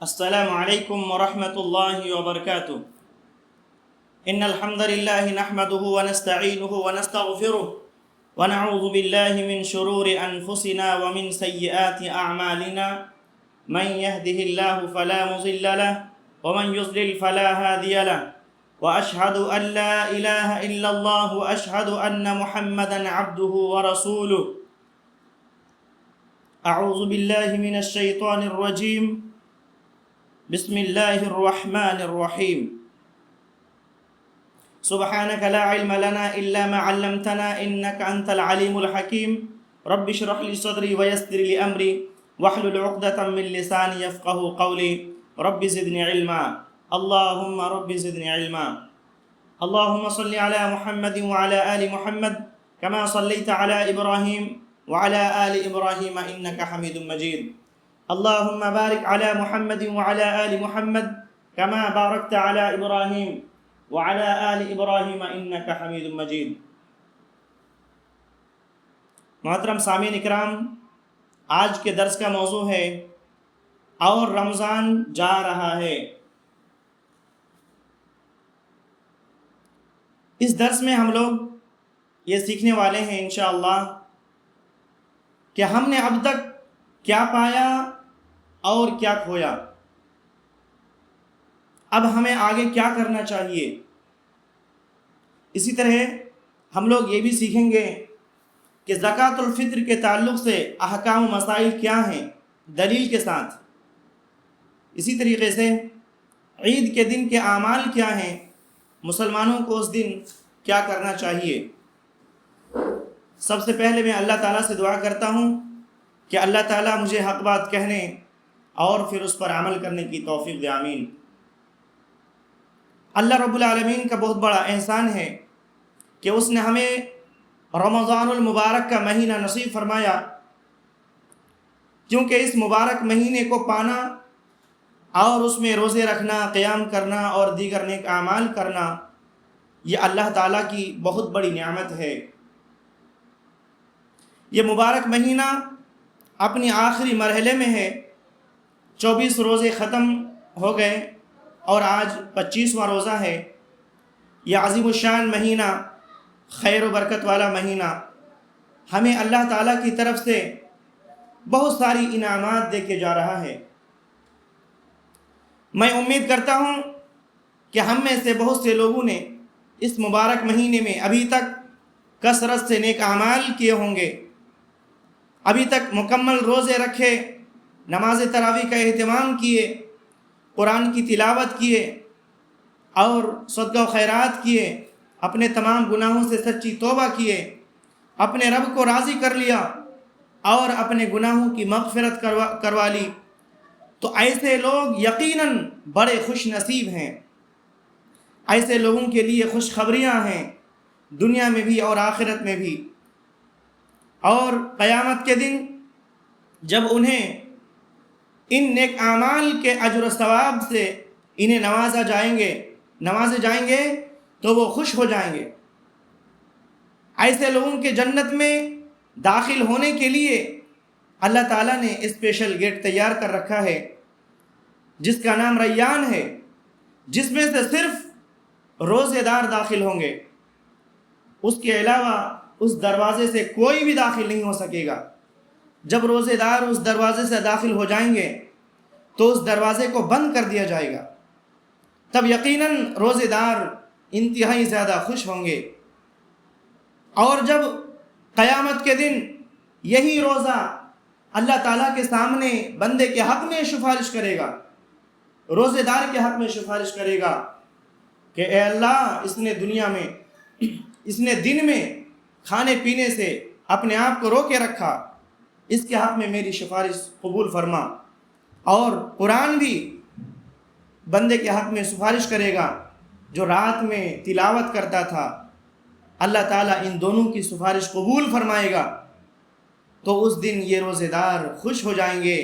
السلام عليكم ورحمة الله وبركاته. إن الحمد لله نحمده ونستعينه ونستغفره ونعوذ بالله من شرور أنفسنا ومن سيئات أعمالنا. من يهده الله فلا مضل له ومن يضلل فلا هادي له، وأشهد أن لا إله إلا الله وأشهد أن محمدا عبده ورسوله. أعوذ بالله من الشيطان الرجيم. بسم الله الرحمن الرحيم. سبحانك لا علم لنا إلا ما علمتنا إنك أنت العليم الحكيم. رب اشرح لي صدري ويسر لي أمري واحلل عقدة من لساني يفقه قولي. رب زدني علما. اللهم رب زدني علما. اللهم صل على محمد وعلى آل محمد كما صليت على إبراهيم وعلى آل إبراهيم إنك حميد مجيد. اللهم بارك على محمد وعلى آل محمد كما باركت على إبراهيم وعلى آل إبراهيم إنك حميد مجيد. محترم سامعین اکرام، آج کے درس کا موضوع ہے اور رمضان جا رہا ہے. اس درس میں ہم لوگ یہ سیکھنے والے ہیں انشاءاللہ کہ ہم نے اب تک کیا پایا اور کیا کھویا، اب ہمیں آگے کیا کرنا چاہیے. اسی طرح ہم لوگ یہ بھی سیکھیں گے کہ زکوٰۃ الفطر کے تعلق سے احکام و مسائل کیا ہیں دلیل کے ساتھ. اسی طریقے سے عید کے دن کے اعمال کیا ہیں، مسلمانوں کو اس دن کیا کرنا چاہیے. سب سے پہلے میں اللہ تعالیٰ سے دعا کرتا ہوں کہ اللہ تعالیٰ مجھے حق بات کہنے اور پھر اس پر عمل کرنے کی توفیق دے. آمین. اللہ رب العالمین کا بہت بڑا احسان ہے کہ اس نے ہمیں رمضان المبارک کا مہینہ نصیب فرمایا، کیونکہ اس مبارک مہینے کو پانا اور اس میں روزے رکھنا، قیام کرنا اور دیگر نیک اعمال کرنا یہ اللہ تعالیٰ کی بہت بڑی نعمت ہے. یہ مبارک مہینہ اپنی آخری مرحلے میں ہے. 24 روزے ختم ہو گئے اور آج 25واں روزہ ہے. یہ عظیم الشان مہینہ، خیر و برکت والا مہینہ ہمیں اللہ تعالیٰ کی طرف سے بہت ساری انعامات دے کے جا رہا ہے. میں امید کرتا ہوں کہ ہم میں سے بہت سے لوگوں نے اس مبارک مہینے میں ابھی تک کثرت سے نیک اعمال کیے ہوں گے، ابھی تک مکمل روزے رکھے، نماز تراویح کا اہتمام کیے، قرآن کی تلاوت کیے اور صدقہ و خیرات کیے، اپنے تمام گناہوں سے سچی توبہ کیے، اپنے رب کو راضی کر لیا اور اپنے گناہوں کی مغفرت کروا لی. تو ایسے لوگ یقیناً بڑے خوش نصیب ہیں. ایسے لوگوں کے لیے خوشخبریاں ہیں دنیا میں بھی اور آخرت میں بھی. اور قیامت کے دن جب انہیں ان نیک اعمال کے اجر و ثواب سے انہیں نوازے جائیں گے تو وہ خوش ہو جائیں گے. ایسے لوگوں کے جنت میں داخل ہونے کے لیے اللہ تعالیٰ نے اسپیشل گیٹ تیار کر رکھا ہے جس کا نام ریان ہے، جس میں سے صرف روزے دار داخل ہوں گے. اس کے علاوہ اس دروازے سے کوئی بھی داخل نہیں ہو سکے گا. جب روزے دار اس دروازے سے داخل ہو جائیں گے تو اس دروازے کو بند کر دیا جائے گا. تب یقیناً روزے دار انتہائی زیادہ خوش ہوں گے. اور جب قیامت کے دن یہی روزہ اللہ تعالیٰ کے سامنے بندے کے حق میں سفارش کرے گا، روزے دار کے حق میں سفارش کرے گا کہ اے اللہ، اس نے دن میں کھانے پینے سے اپنے آپ کو روکے رکھا، اس کے حق میں میری سفارش قبول فرما. اور قرآن بھی بندے کے حق میں سفارش کرے گا جو رات میں تلاوت کرتا تھا. اللہ تعالیٰ ان دونوں کی سفارش قبول فرمائے گا. تو اس دن یہ روزے دار خوش ہو جائیں گے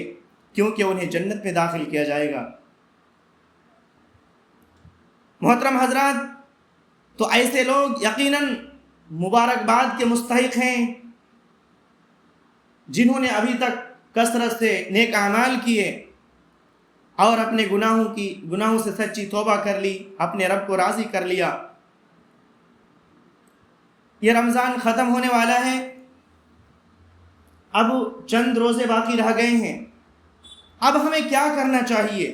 کیونکہ انہیں جنت میں داخل کیا جائے گا. محترم حضرات، تو ایسے لوگ یقیناً مبارکباد کے مستحق ہیں جنہوں نے ابھی تک کثرت سے نیک اعمال کیے اور اپنے گناہوں سے سچی توبہ کر لی، اپنے رب کو راضی کر لیا۔ یہ رمضان ختم ہونے والا ہے، اب چند روزے باقی رہ گئے ہیں۔ اب ہمیں کیا کرنا چاہیے؟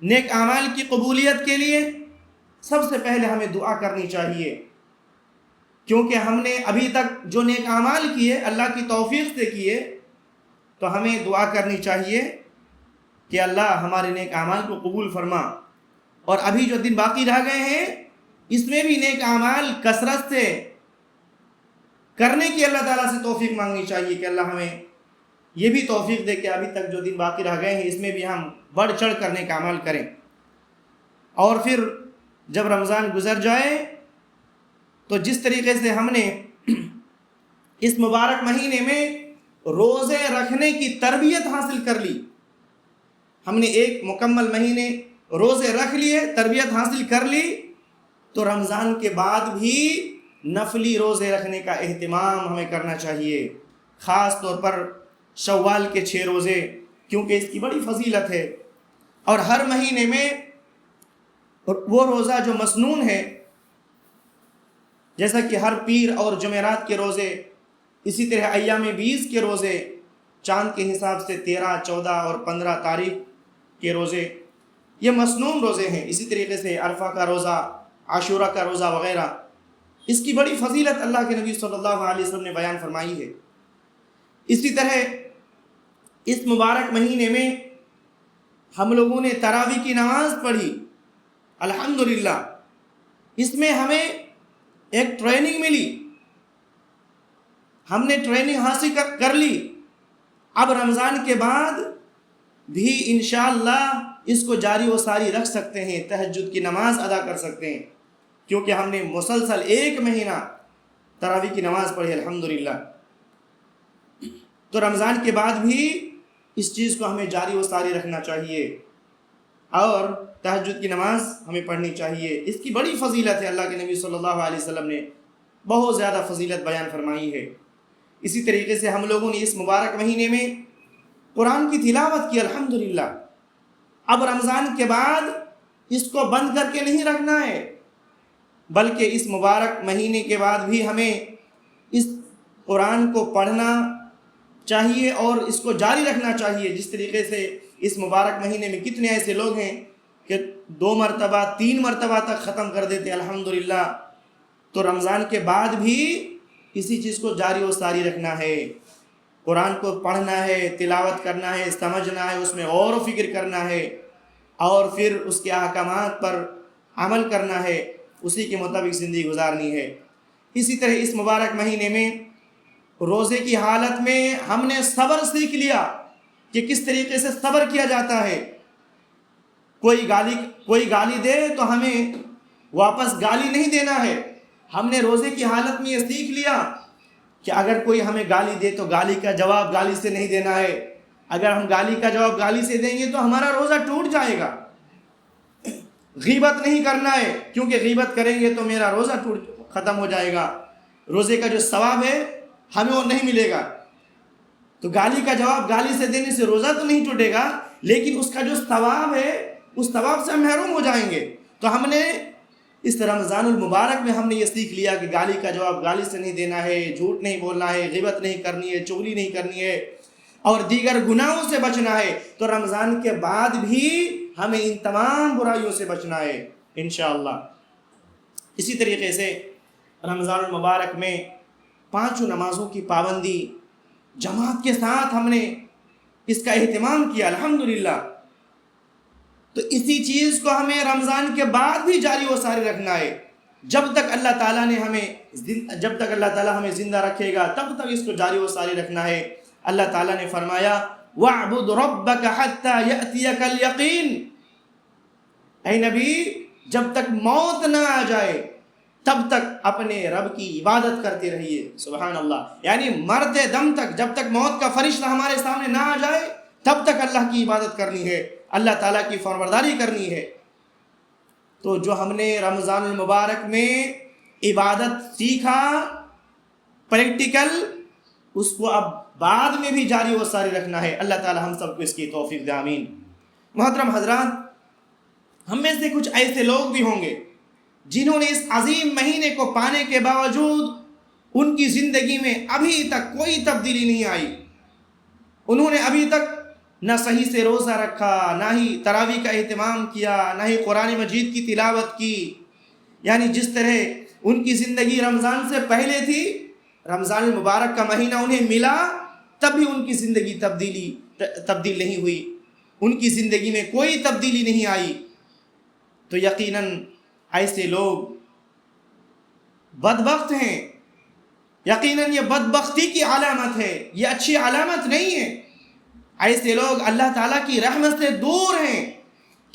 نیک اعمال کی قبولیت کے لیے سب سے پہلے ہمیں دعا کرنی چاہیے، کیونکہ ہم نے ابھی تک جو نیک اعمال کیے اللہ کی توفیق سے کیے، تو ہمیں دعا کرنی چاہیے کہ اللہ ہمارے نیک اعمال کو قبول فرما۔ اور ابھی جو دن باقی رہ گئے ہیں اس میں بھی نیک اعمال کثرت سے کرنے کی اللہ تعالیٰ سے توفیق مانگنی چاہیے کہ اللہ ہمیں یہ بھی توفیق دے کہ ابھی تک جو دن باقی رہ گئے ہیں اس میں بھی ہم بڑھ چڑھ کر نیک اعمال کریں۔ اور پھر جب رمضان گزر جائے تو جس طریقے سے ہم نے اس مبارک مہینے میں روزے رکھنے کی تربیت حاصل کر لی، ہم نے ایک مکمل مہینے روزے رکھ لیے، تربیت حاصل کر لی، تو رمضان کے بعد بھی نفلی روزے رکھنے کا اہتمام ہمیں کرنا چاہیے، خاص طور پر شوال کے 6 روزے، کیونکہ اس کی بڑی فضیلت ہے۔ اور ہر مہینے میں وہ روزہ جو مسنون ہے، جیسا کہ ہر پیر اور جمعرات کے روزے، اسی طرح ایام 20 کے روزے، چاند کے حساب سے 13، 14 اور 15 تاریخ کے روزے، یہ مسنون روزے ہیں۔ اسی طریقے سے عرفہ کا روزہ، عاشورہ کا روزہ وغیرہ، اس کی بڑی فضیلت اللہ کے نبی صلی اللہ علیہ وسلم نے بیان فرمائی ہے۔ اسی طرح اس مبارک مہینے میں ہم لوگوں نے تراویح کی نماز پڑھی، الحمدللہ، اس میں ہمیں ایک ٹریننگ ملی، ہم نے ٹریننگ حاصل کر لی۔ اب رمضان کے بعد بھی انشاءاللہ اس کو جاری و ساری رکھ سکتے ہیں، تہجد کی نماز ادا کر سکتے ہیں، کیونکہ ہم نے مسلسل 1 مہینہ تراویح کی نماز پڑھی الحمدللہ۔ تو رمضان کے بعد بھی اس چیز کو ہمیں جاری و ساری رکھنا چاہیے اور تہجد کی نماز ہمیں پڑھنی چاہیے۔ اس کی بڑی فضیلت ہے، اللہ کے نبی صلی اللہ علیہ وسلم نے بہت زیادہ فضیلت بیان فرمائی ہے۔ اسی طریقے سے ہم لوگوں نے اس مبارک مہینے میں قرآن کی تلاوت کی الحمدللہ۔ اب رمضان کے بعد اس کو بند کر کے نہیں رکھنا ہے، بلکہ اس مبارک مہینے کے بعد بھی ہمیں اس قرآن کو پڑھنا چاہیے اور اس کو جاری رکھنا چاہیے۔ جس طریقے سے اس مبارک مہینے میں کتنے ایسے لوگ ہیں کہ 2 مرتبہ 3 مرتبہ تک ختم کر دیتے الحمدللہ، تو رمضان کے بعد بھی اسی چیز کو جاری و ساری رکھنا ہے، قرآن کو پڑھنا ہے، تلاوت کرنا ہے، سمجھنا ہے، اس میں غور و فکر کرنا ہے، اور پھر اس کے احکامات پر عمل کرنا ہے، اسی کے مطابق زندگی گزارنی ہے۔ اسی طرح اس مبارک مہینے میں روزے کی حالت میں ہم نے صبر سیکھ لیا کہ کس طریقے سے صبر کیا جاتا ہے۔ کوئی گالی دے تو ہمیں واپس گالی نہیں دینا ہے۔ ہم نے روزے کی حالت میں یہ سیکھ لیا کہ اگر کوئی ہمیں گالی دے تو گالی کا جواب گالی سے نہیں دینا ہے۔ اگر ہم گالی کا جواب گالی سے دیں گے تو ہمارا روزہ ٹوٹ جائے گا۔ غیبت نہیں کرنا ہے، کیونکہ غیبت کریں گے تو میرا روزہ ختم ہو جائے گا، روزے کا جو ثواب ہے ہمیں وہ نہیں ملے گا۔ تو گالی کا جواب گالی سے دینے سے روزہ تو نہیں ٹوٹے گا، لیکن اس کا جو ثواب ہے اس ثواب سے ہم محروم ہو جائیں گے۔ تو ہم نے اس رمضان المبارک میں ہم نے یہ سیکھ لیا کہ گالی کا جواب گالی سے نہیں دینا ہے، جھوٹ نہیں بولنا ہے، غیبت نہیں کرنی ہے، چغلی نہیں کرنی ہے، اور دیگر گناہوں سے بچنا ہے۔ تو رمضان کے بعد بھی ہمیں ان تمام برائیوں سے بچنا ہے انشاءاللہ۔ اسی طریقے سے رمضان المبارک میں 5 نمازوں کی پابندی جماعت کے ساتھ ہم نے اس کا اہتمام کیا الحمدللہ۔ تو اسی چیز کو ہمیں رمضان کے بعد بھی جاری و ساری رکھنا ہے، جب تک اللہ تعالیٰ ہمیں زندہ رکھے گا تب تک اس کو جاری و ساری رکھنا ہے۔ اللہ تعالیٰ نے فرمایا وَاعْبُدْ رَبَّكَ حَتَّى يَأْتِيَكَ الْيَقِينُ، اے نبی جب تک موت نہ آ جائے تب تک اپنے رب کی عبادت کرتے رہیے۔ سبحان اللہ، یعنی مرتے دم تک، جب تک موت کا فرشتہ ہمارے سامنے نہ آ جائے تب تک اللہ کی عبادت کرنی ہے، اللہ تعالیٰ کی فرمانبرداری کرنی ہے۔ تو جو ہم نے رمضان المبارک میں عبادت سیکھا پریکٹیکل، اس کو اب بعد میں بھی جاری و ساری رکھنا ہے۔ اللہ تعالیٰ ہم سب کو اس کی توفیق دے، آمین۔ محترم حضرات، ہم میں سے کچھ ایسے لوگ بھی ہوں گے جنہوں نے اس عظیم مہینے کو پانے کے باوجود ان کی زندگی میں ابھی تک کوئی تبدیلی نہیں آئی. انہوں نے ابھی تک نہ صحیح سے روزہ رکھا، نہ ہی تراویح کا اہتمام کیا، نہ ہی قرآن مجید کی تلاوت کی. یعنی جس طرح ان کی زندگی رمضان سے پہلے تھی، رمضان المبارک کا مہینہ انہیں ملا تب بھی ان کی زندگی تبدیل نہیں ہوئی، ان کی زندگی میں کوئی تبدیلی نہیں آئی. تو یقیناً ایسے لوگ بدبخت ہیں. یقیناً یہ بدبختی کی علامت ہے، یہ اچھی علامت نہیں ہے. ایسے لوگ اللہ تعالیٰ کی رحمت سے دور ہیں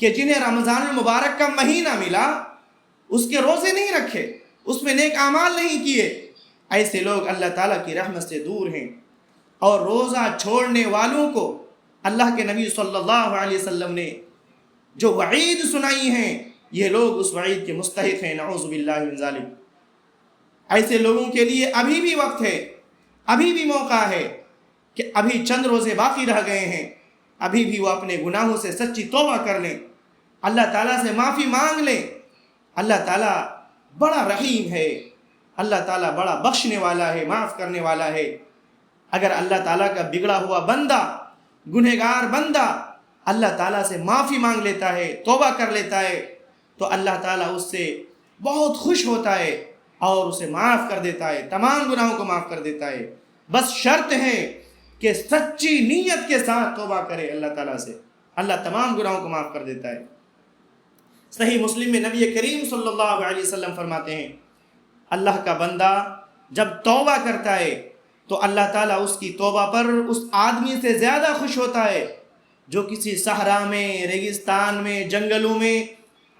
کہ جنہیں رمضان المبارک کا مہینہ ملا، اس کے روزے نہیں رکھے، اس میں نیک اعمال نہیں کیے. ایسے لوگ اللہ تعالیٰ کی رحمت سے دور ہیں. اور روزہ چھوڑنے والوں کو اللہ کے نبی صلی اللہ علیہ وسلم نے جو وعید سنائی ہیں، یہ لوگ اس وعید کے مستحق ہیں. نعوذ باللہ من ذالک. ایسے لوگوں کے لیے ابھی بھی وقت ہے، ابھی بھی موقع ہے کہ ابھی چند روزے باقی رہ گئے ہیں، ابھی بھی وہ اپنے گناہوں سے سچی توبہ کر لیں، اللہ تعالیٰ سے معافی مانگ لیں. اللہ تعالیٰ بڑا رحیم ہے، اللہ تعالیٰ بڑا بخشنے والا ہے، معاف کرنے والا ہے. اگر اللہ تعالیٰ کا بگڑا ہوا بندہ، گنہگار بندہ اللہ تعالیٰ سے معافی مانگ لیتا ہے، توبہ کر لیتا ہے، تو اللہ تعالیٰ اس سے بہت خوش ہوتا ہے اور اسے معاف کر دیتا ہے، تمام گناہوں کو معاف کر دیتا ہے. بس شرط ہے کہ سچی نیت کے ساتھ توبہ کرے اللہ تعالیٰ سے، اللہ تمام گناہوں کو معاف کر دیتا ہے. صحیح مسلم میں نبی کریم صلی اللہ علیہ وسلم فرماتے ہیں، اللہ کا بندہ جب توبہ کرتا ہے تو اللہ تعالیٰ اس کی توبہ پر اس آدمی سے زیادہ خوش ہوتا ہے جو کسی صحرا میں، ریگستان میں، جنگلوں میں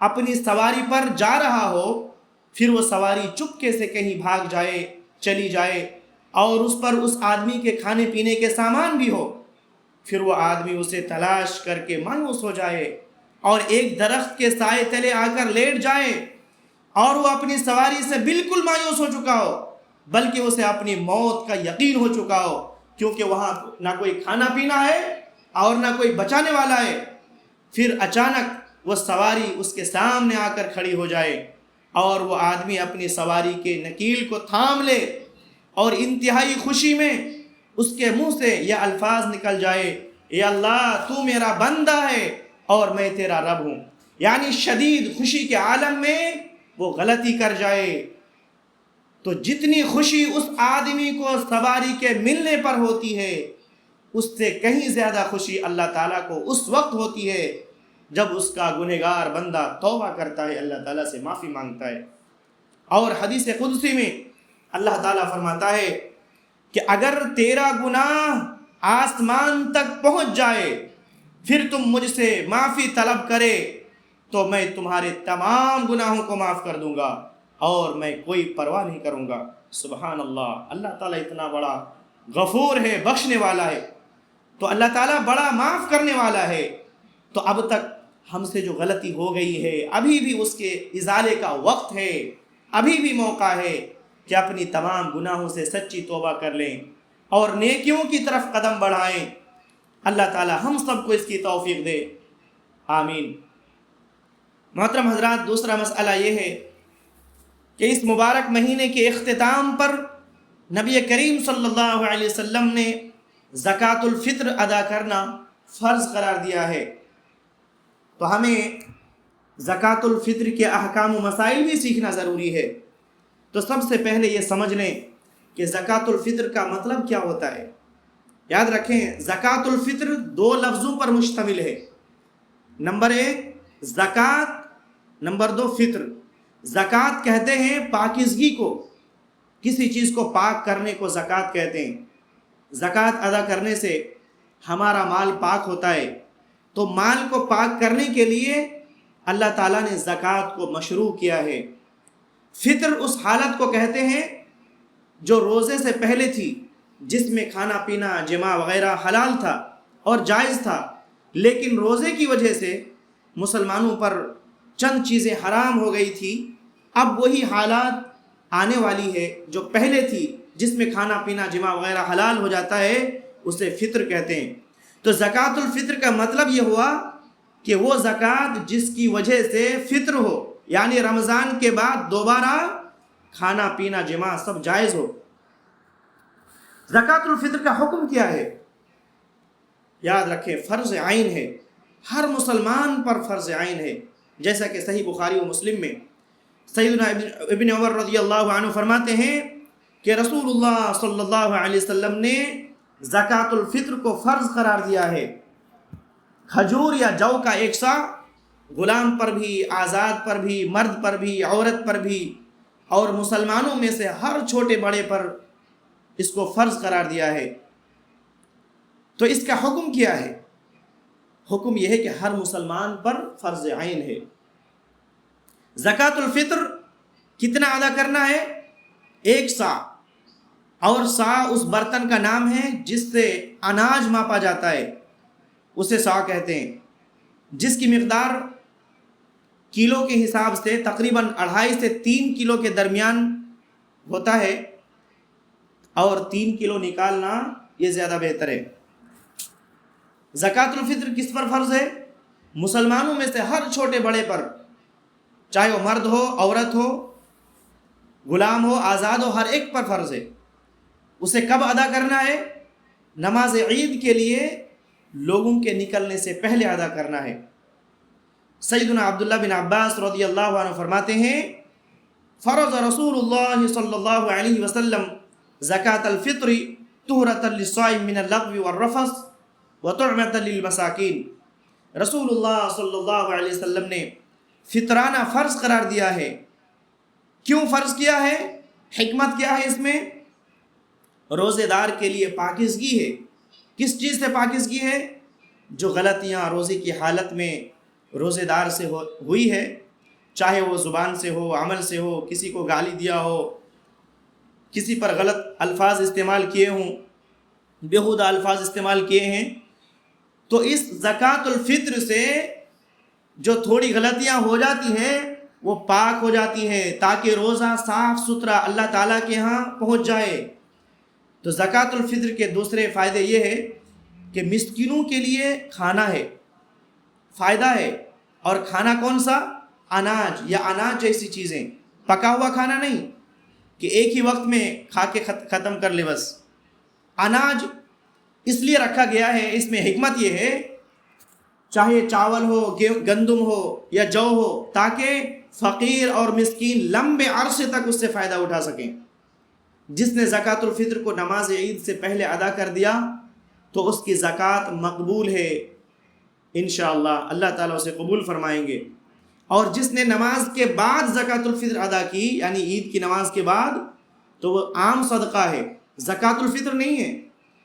اپنی سواری پر جا رہا ہو، پھر وہ سواری چپکے سے کہیں بھاگ جائے، چلی جائے، اور اس پر اس آدمی کے کھانے پینے کے سامان بھی ہو، پھر وہ آدمی اسے تلاش کر کے مایوس ہو جائے اور ایک درخت کے سائے تلے آ کر لیٹ جائے، اور وہ اپنی سواری سے بالکل مایوس ہو چکا ہو، بلکہ اسے اپنی موت کا یقین ہو چکا ہو، کیونکہ وہاں نہ کوئی کھانا پینا ہے اور نہ کوئی بچانے والا ہے. پھر اچانک وہ سواری اس کے سامنے آ کر کھڑی ہو جائے اور وہ آدمی اپنی سواری کے نکیل کو تھام لے اور انتہائی خوشی میں اس کے منہ سے یہ الفاظ نکل جائے، اے اللہ تو میرا بندہ ہے اور میں تیرا رب ہوں. یعنی شدید خوشی کے عالم میں وہ غلطی کر جائے. تو جتنی خوشی اس آدمی کو سواری کے ملنے پر ہوتی ہے، اس سے کہیں زیادہ خوشی اللہ تعالیٰ کو اس وقت ہوتی ہے جب اس کا گنہگار بندہ توبہ کرتا ہے، اللہ تعالیٰ سے معافی مانگتا ہے. اور حدیث قدسی میں اللہ تعالیٰ فرماتا ہے کہ اگر تیرا گناہ آسمان تک پہنچ جائے پھر تم مجھ سے معافی طلب کرے تو میں تمہارے تمام گناہوں کو معاف کر دوں گا اور میں کوئی پرواہ نہیں کروں گا. سبحان اللہ. اللہ تعالیٰ اتنا بڑا غفور ہے، بخشنے والا ہے. تو اللہ تعالیٰ بڑا معاف کرنے والا ہے. تو اب تک ہم سے جو غلطی ہو گئی ہے، ابھی بھی اس کے ازالے کا وقت ہے، ابھی بھی موقع ہے کہ اپنی تمام گناہوں سے سچی توبہ کر لیں اور نیکیوں کی طرف قدم بڑھائیں. اللہ تعالیٰ ہم سب کو اس کی توفیق دے، آمین. محترم حضرات، دوسرا مسئلہ یہ ہے کہ اس مبارک مہینے کے اختتام پر نبی کریم صلی اللہ علیہ وسلم نے زکوٰۃ الفطر ادا کرنا فرض قرار دیا ہے. تو ہمیں زکوٰۃ الفطر کے احکام و مسائل بھی سیکھنا ضروری ہے. تو سب سے پہلے یہ سمجھ لیں کہ زکوٰۃ الفطر کا مطلب کیا ہوتا ہے. یاد رکھیں، زکوٰۃ الفطر دو لفظوں پر مشتمل ہے. نمبر 1 زکوٰۃ، نمبر 2 فطر. زکوٰۃ کہتے ہیں پاکیزگی کو، کسی چیز کو پاک کرنے کو زکوٰۃ کہتے ہیں. زکوٰۃ ادا کرنے سے ہمارا مال پاک ہوتا ہے. تو مال کو پاک کرنے کے لیے اللہ تعالیٰ نے زکوٰۃ کو مشروع کیا ہے. فطر اس حالت کو کہتے ہیں جو روزے سے پہلے تھی، جس میں کھانا پینا، جماع وغیرہ حلال تھا اور جائز تھا، لیکن روزے کی وجہ سے مسلمانوں پر چند چیزیں حرام ہو گئی تھی. اب وہی حالات آنے والی ہے جو پہلے تھی، جس میں کھانا پینا، جماع وغیرہ حلال ہو جاتا ہے، اسے فطر کہتے ہیں. تو زکوٰۃ الفطر کا مطلب یہ ہوا کہ وہ زکوٰۃ جس کی وجہ سے فطر ہو، یعنی رمضان کے بعد دوبارہ کھانا پینا جماع سب جائز ہو۔ زکوٰۃ الفطر کا حکم کیا ہے؟ یاد رکھیں، فرض عین ہے، ہر مسلمان پر فرض عین ہے، جیسا کہ صحیح بخاری و مسلم میں سیدنا ابن عمر رضی اللہ عنہ فرماتے ہیں کہ رسول اللہ صلی اللہ علیہ وسلم نے زکوٰۃ الفطر کو فرض قرار دیا ہے۔ کھجور یا جو کا ایک سا غلام پر بھی، آزاد پر بھی، مرد پر بھی، عورت پر بھی، اور مسلمانوں میں سے ہر چھوٹے بڑے پر اس کو فرض قرار دیا ہے۔ تو اس کا حکم کیا ہے؟ حکم یہ ہے کہ ہر مسلمان پر فرض عین ہے۔ زکوٰۃ الفطر کتنا ادا کرنا ہے؟ 1 سا، اور سا اس برتن کا نام ہے جس سے اناج ماپا جاتا ہے، اسے سا کہتے ہیں، جس کی مقدار کلو کے حساب سے تقریباً 2.5 سے 3 کلو کے درمیان ہوتا ہے، اور 3 کلو نکالنا یہ زیادہ بہتر ہے۔ زکوٰۃ الفطر کس پر فرض ہے؟ مسلمانوں میں سے ہر چھوٹے بڑے پر، چاہے وہ مرد ہو، عورت ہو، غلام ہو، آزاد ہو، ہر ایک پر فرض ہے۔ اسے کب ادا کرنا ہے؟ نماز عید کے لیے لوگوں کے نکلنے سے پہلے ادا کرنا ہے۔ سیدنا عبداللہ بن عباس رضی اللہ عنہ فرماتے ہیں، فرض رسول اللہ صلی اللہ علیہ وسلم زکوٰۃ الفطر طہرۃ للصائم من اللغو والرفث وطعمۃ للمساکین۔ رسول اللہ صلی اللہ علیہ وسلم نے فطرانہ فرض قرار دیا ہے۔ کیوں فرض کیا ہے؟ حکمت کیا ہے اس میں؟ روزے دار کے لیے پاکیزگی ہے۔ کس چیز سے پاکیزگی ہے؟ جو غلطیاں روزے کی حالت میں روزے دار سے ہوئی ہے، چاہے وہ زبان سے ہو، عمل سے ہو، کسی کو گالی دیا ہو، کسی پر غلط الفاظ استعمال کیے ہوں، بیہودہ الفاظ استعمال کیے ہیں، تو اس زکوٰۃ الفطر سے جو تھوڑی غلطیاں ہو جاتی ہیں وہ پاک ہو جاتی ہیں، تاکہ روزہ صاف ستھرا اللہ تعالیٰ کے ہاں پہنچ جائے۔ تو زکوٰۃ الفطر کے دوسرے فائدے یہ ہے کہ مسکینوں کے لیے کھانا ہے، فائدہ ہے، اور کھانا کون سا؟ اناج یا اناج جیسی چیزیں، پکا ہوا کھانا نہیں کہ ایک ہی وقت میں کھا کے ختم کر لے بس۔ اناج اس لیے رکھا گیا ہے، اس میں حکمت یہ ہے، چاہے چاول ہو، گندم ہو یا جو ہو، تاکہ فقیر اور مسکین لمبے عرصے تک اس سے فائدہ اٹھا سکیں۔ جس نے زکوٰۃ الفطر کو نماز عید سے پہلے ادا کر دیا تو اس کی زکوٰۃ مقبول ہے، انشاءاللہ اللہ تعالیٰ اسے قبول فرمائیں گے۔ اور جس نے نماز کے بعد زکوٰۃ الفطر ادا کی، یعنی عید کی نماز کے بعد، تو وہ عام صدقہ ہے، زکوٰۃ الفطر نہیں ہے،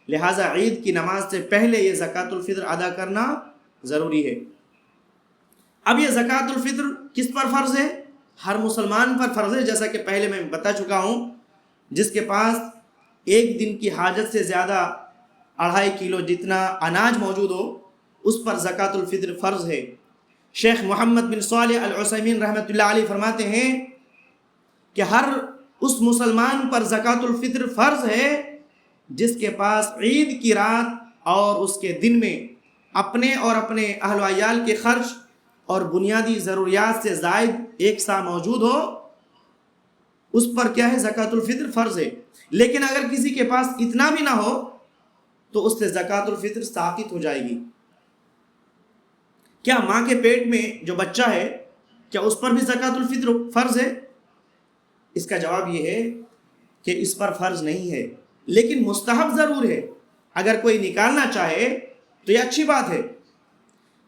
لہٰذا عید کی نماز سے پہلے یہ زکوٰۃ الفطر ادا کرنا ضروری ہے۔ اب یہ زکوٰۃ الفطر کس پر فرض ہے؟ ہر مسلمان پر فرض ہے، جیسا کہ پہلے میں بتا چکا ہوں۔ جس کے پاس ایک دن کی حاجت سے زیادہ 2.5 کلو جتنا اناج موجود ہو، اس پر زکوٰۃ الفطر فرض ہے۔ شیخ محمد بن صالح العثیمین رحمۃ اللہ علیہ فرماتے ہیں کہ ہر اس مسلمان پر زکوٰۃ الفطر فرض ہے جس کے پاس عید کی رات اور اس کے دن میں اپنے اور اپنے اہل و عیال کے خرچ اور بنیادی ضروریات سے زائد 1 سا موجود ہو، اس پر کیا ہے؟ زکوٰۃ الفطر فرض ہے۔ لیکن اگر کسی کے پاس اتنا بھی نہ ہو تو اس سے زکوٰۃ الفطر ساقط ہو جائے گی۔ کیا ماں کے پیٹ میں جو بچہ ہے، کیا اس پر بھی زکوٰۃ الفطر فرض ہے؟ اس کا جواب یہ ہے کہ اس پر فرض نہیں ہے، لیکن مستحب ضرور ہے۔ اگر کوئی نکالنا چاہے تو یہ اچھی بات ہے۔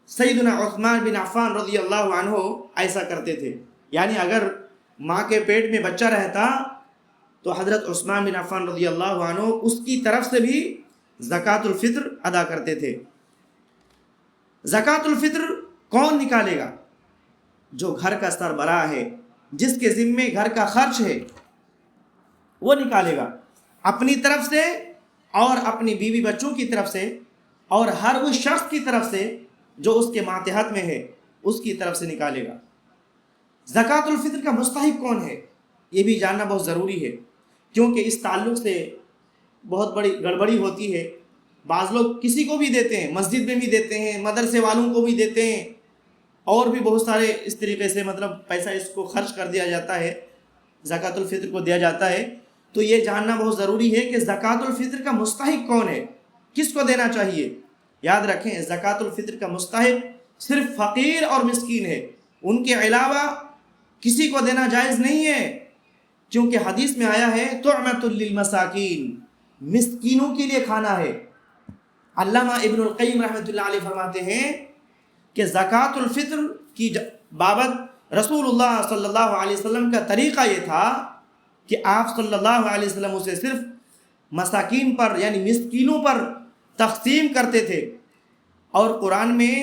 سیدنا عثمان بن عفان رضی اللہ عنہ ایسا کرتے تھے، یعنی اگر ماں کے پیٹ میں بچہ رہتا تو حضرت عثمان بن عفان رضی اللہ عنہ اس کی طرف سے بھی زکوٰۃ الفطر ادا کرتے تھے۔ زکوٰۃ الفطر کون نکالے گا؟ جو گھر کا سربراہ ہے، جس کے ذمے گھر کا خرچ ہے، وہ نکالے گا اپنی طرف سے اور اپنی بیوی بچوں کی طرف سے، اور ہر اس شخص کی طرف سے جو اس کے ماتحت میں ہے، اس کی طرف سے نکالے گا۔ زکوٰۃ الفطر کا مستحق کون ہے؟ یہ بھی جاننا بہت ضروری ہے، کیونکہ اس تعلق سے بہت بڑی گڑبڑی ہوتی ہے۔ بعض لوگ کسی کو بھی دیتے ہیں، مسجد میں بھی دیتے ہیں، مدرسے والوں کو بھی دیتے ہیں، اور بھی بہت سارے اس طریقے سے مطلب پیسہ اس کو خرچ کر دیا جاتا ہے، زکوٰۃ الفطر کو دیا جاتا ہے. تو یہ جاننا بہت ضروری ہے کہ زکوٰۃ الفطر کا مستحق کون ہے، کس کو دینا چاہیے. یاد رکھیں زکوٰۃ الفطر کا مستحق صرف فقیر اور مسکین ہے، ان کے علاوہ کسی کو دینا جائز نہیں ہے، کیونکہ حدیث میں آیا ہے طعمۃ للمساکین، مسکینوں کے لیے کھانا ہے. علامہ ابن القیم رحمۃ اللہ علیہ فرماتے ہیں کہ زکوٰۃ الفطر کی بابت رسول اللہ صلی اللہ علیہ وسلم کا طریقہ یہ تھا کہ آپ صلی اللہ علیہ وسلم اسے صرف مساکین پر یعنی مسکینوں پر تقسیم کرتے تھے، اور قرآن میں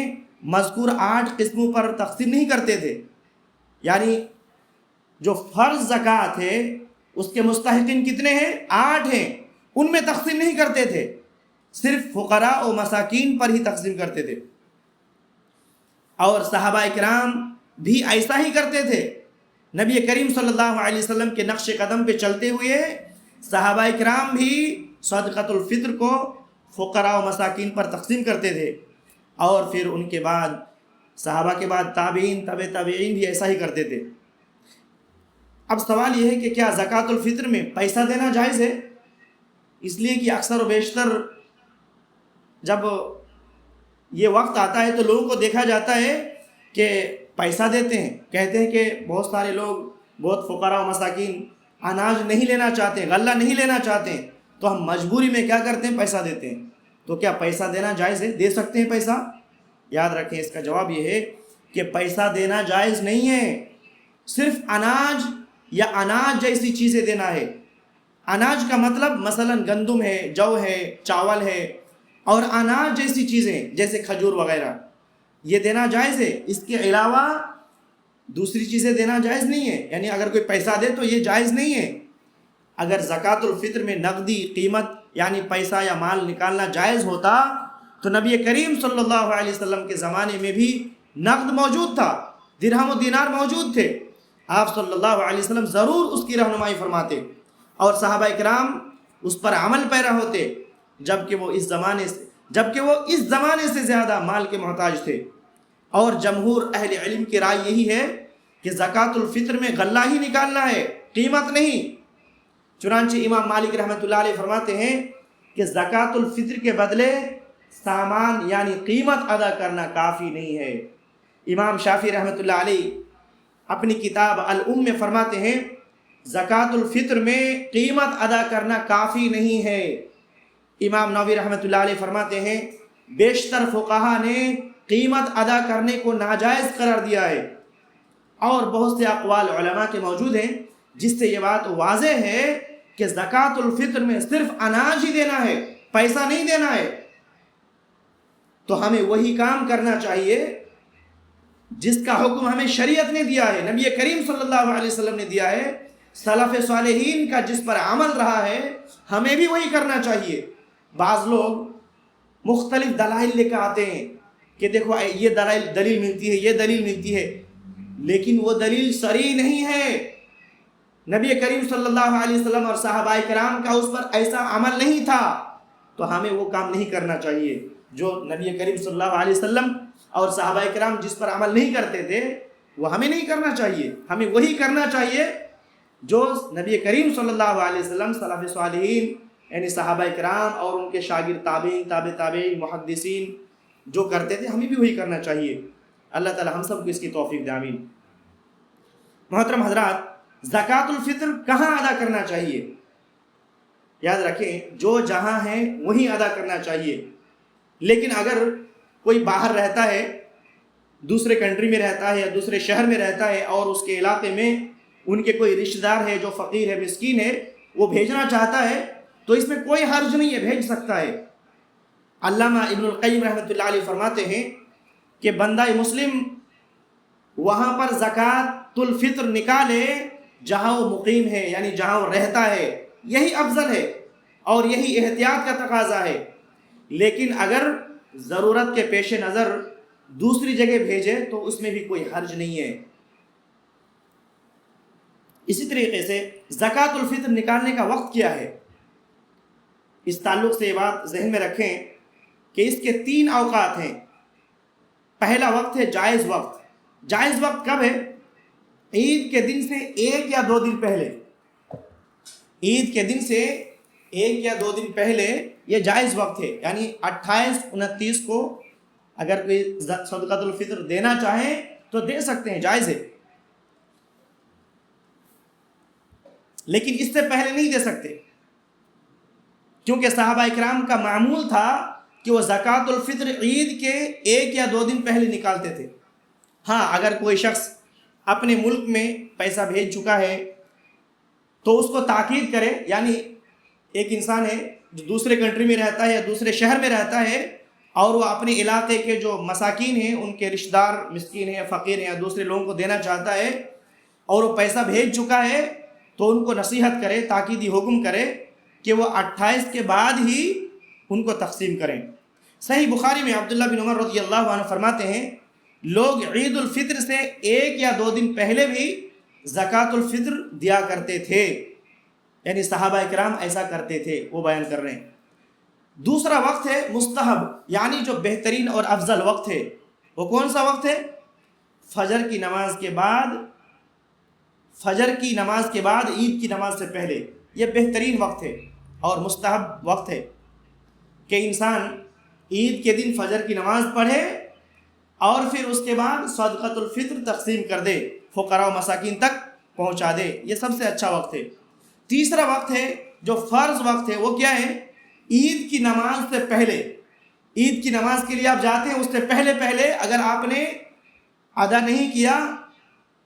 مذکور 8 قسموں پر تقسیم نہیں کرتے تھے. یعنی جو فرض زکوٰۃ ہے اس کے مستحقین کتنے ہیں؟ 8 ہیں، ان میں تقسیم نہیں کرتے تھے، صرف فقراء و مساکین پر ہی تقسیم کرتے تھے. اور صحابہ کرام بھی ایسا ہی کرتے تھے. نبی کریم صلی اللہ علیہ وسلم کے نقش قدم پہ چلتے ہوئے صحابہ کرام بھی صدقۃ الفطر کو فقراء و مساکین پر تقسیم کرتے تھے، اور پھر ان کے بعد صحابہ کے بعد تابعین تبع تابعین بھی ایسا ہی کرتے تھے. اب سوال یہ ہے کہ کیا زکوٰۃ الفطر میں پیسہ دینا جائز ہے؟ اس لیے کہ اکثر و بیشتر جب یہ وقت آتا ہے تو لوگوں کو دیکھا جاتا ہے کہ پیسہ دیتے ہیں، کہتے ہیں کہ بہت سارے لوگ، بہت فقراء و مساکین اناج نہیں لینا چاہتے، غلہ نہیں لینا چاہتے، تو ہم مجبوری میں کیا کرتے ہیں؟ پیسہ دیتے ہیں. تو کیا پیسہ دینا جائز ہے؟ دے سکتے ہیں پیسہ؟ یاد رکھیں اس کا جواب یہ ہے کہ پیسہ دینا جائز نہیں ہے، صرف اناج یا اناج جیسی چیزیں دینا ہے. اناج کا مطلب مثلا گندم ہے، جو ہے، چاول ہے، اور اناج جیسی چیزیں جیسے کھجور وغیرہ یہ دینا جائز ہے. اس کے علاوہ دوسری چیزیں دینا جائز نہیں ہے. یعنی اگر کوئی پیسہ دے تو یہ جائز نہیں ہے. اگر زکوٰۃ الفطر میں نقدی قیمت یعنی پیسہ یا مال نکالنا جائز ہوتا تو نبی کریم صلی اللہ علیہ وسلم کے زمانے میں بھی نقد موجود تھا، درہم و دینار موجود تھے، آپ صلی اللہ علیہ وسلم ضرور اس کی رہنمائی فرماتے اور صحابہ کرام اس پر عمل پیرا ہوتے، جبکہ وہ اس زمانے سے زیادہ مال کے محتاج تھے. اور جمہور اہل علم کی رائے یہی ہے کہ زکوٰۃ الفطر میں غلہ ہی نکالنا ہے، قیمت نہیں. چنانچہ امام مالک رحمۃ اللہ علیہ فرماتے ہیں کہ زکوٰۃ الفطر کے بدلے سامان یعنی قیمت ادا کرنا کافی نہیں ہے. امام شافعی رحمۃ اللہ علیہ اپنی کتاب الام میں فرماتے ہیں زکوٰۃ الفطر میں قیمت ادا کرنا کافی نہیں ہے. امام نووی رحمۃ اللہ علیہ فرماتے ہیں بیشتر فقہا نے قیمت ادا کرنے کو ناجائز قرار دیا ہے، اور بہت سے اقوال علماء کے موجود ہیں جس سے یہ بات واضح ہے کہ زکوٰۃ الفطر میں صرف اناج ہی دینا ہے، پیسہ نہیں دینا ہے. تو ہمیں وہی کام کرنا چاہیے جس کا حکم ہمیں شریعت نے دیا ہے، نبی کریم صلی اللہ علیہ وسلم نے دیا ہے، سلف صالحین کا جس پر عمل رہا ہے ہمیں بھی وہی کرنا چاہیے. بعض لوگ مختلف دلائل لے کر آتے ہیں کہ دیکھو یہ دلیل ملتی ہے، یہ دلیل ملتی ہے، لیکن وہ دلیل صریح نہیں ہے. نبی کریم صلی اللہ علیہ وسلم اور صحابہ کرام کا اس پر ایسا عمل نہیں تھا، تو ہمیں وہ کام نہیں کرنا چاہیے. جو نبی کریم صلی اللہ علیہ وسلم اور صحابہ کرام جس پر عمل نہیں کرتے تھے وہ ہمیں نہیں کرنا چاہیے. ہمیں وہی کرنا چاہیے جو نبی کریم صلی اللہ علیہ وسلم، سلف صالحین یعنی صحابہ کرام اور ان کے شاگرد تابعین تابع تابعین محدثین جو کرتے تھے، ہمیں بھی وہی کرنا چاہیے. اللہ تعالی ہم سب کو اس کی توفیق دے، آمین. محترم حضرات، زکوٰۃ الفطر کہاں ادا کرنا چاہیے؟ یاد رکھیں جو جہاں ہے وہیں ادا کرنا چاہیے. لیکن اگر کوئی باہر رہتا ہے، دوسرے کنٹری میں رہتا ہے یا دوسرے شہر میں رہتا ہے، اور اس کے علاقے میں ان کے کوئی رشتہ دار ہے جو فقیر ہے، مسکین ہے، وہ بھیجنا چاہتا ہے تو اس میں کوئی حرج نہیں ہے، بھیج سکتا ہے. علامہ ابن القیم رحمۃ اللہ علیہ فرماتے ہیں کہ بندہ مسلم وہاں پر زکوٰۃ الفطر نکالے جہاں وہ مقیم ہے، یعنی جہاں وہ رہتا ہے، یہی افضل ہے اور یہی احتیاط کا تقاضا ہے. لیکن اگر ضرورت کے پیش نظر دوسری جگہ بھیجے تو اس میں بھی کوئی حرج نہیں ہے. اسی طریقے سے زکوٰۃ الفطر نکالنے کا وقت کیا ہے؟ اس تعلق سے یہ بات ذہن میں رکھیں کہ اس کے 3 اوقات ہیں. پہلا وقت ہے جائز وقت، جائز وقت کب ہے؟ عید کے دن سے 1 یا 2 دن پہلے، عید کے دن سے 1 یا 2 دن پہلے یہ جائز وقت ہے، یعنی 28-29 کو اگر کوئی صدقۃ الفطر دینا چاہیں تو دے سکتے ہیں، جائز ہے، لیکن اس سے پہلے نہیں دے سکتے، کیونکہ صحابہ اکرام کا معمول تھا کہ وہ زکوٰۃ الفطر عید کے 1 یا 2 دن پہلے نکالتے تھے۔ ہاں، اگر کوئی شخص اپنے ملک میں پیسہ بھیج چکا ہے تو اس کو تاکید کرے، یعنی ایک انسان ہے جو دوسرے کنٹری میں رہتا ہے یا دوسرے شہر میں رہتا ہے اور وہ اپنے علاقے کے جو مساکین ہیں، ان کے رشتہ دار مسکین ہیں یا فقیر ہیں یا دوسرے لوگوں کو دینا چاہتا ہے اور وہ پیسہ بھیج چکا ہے، تو ان کو نصیحت کرے، تاکیدی حکم کرے کہ وہ 28 کے بعد ہی ان کو تقسیم کریں۔ صحیح بخاری میں عبداللہ بن عمر رضی اللہ عنہ فرماتے ہیں، لوگ عید الفطر سے 1 یا 2 دن پہلے بھی زکوٰۃ الفطر دیا کرتے تھے، یعنی صحابہ کرام ایسا کرتے تھے، وہ بیان کر رہے ہیں۔ دوسرا وقت ہے مستحب، یعنی جو بہترین اور افضل وقت ہے، وہ کون سا وقت ہے؟ فجر کی نماز کے بعد، فجر کی نماز کے بعد عید کی نماز سے پہلے، یہ بہترین وقت ہے اور مستحب وقت ہے کہ انسان عید کے دن فجر کی نماز پڑھے اور پھر اس کے بعد صدقۃ الفطر تقسیم کر دے، فقراء و مساکین تک پہنچا دے، یہ سب سے اچھا وقت ہے۔ تیسرا وقت ہے جو فرض وقت ہے، وہ کیا ہے؟ عید کی نماز سے پہلے، عید کی نماز کے لیے آپ جاتے ہیں، اس سے پہلے اگر آپ نے ادا نہیں کیا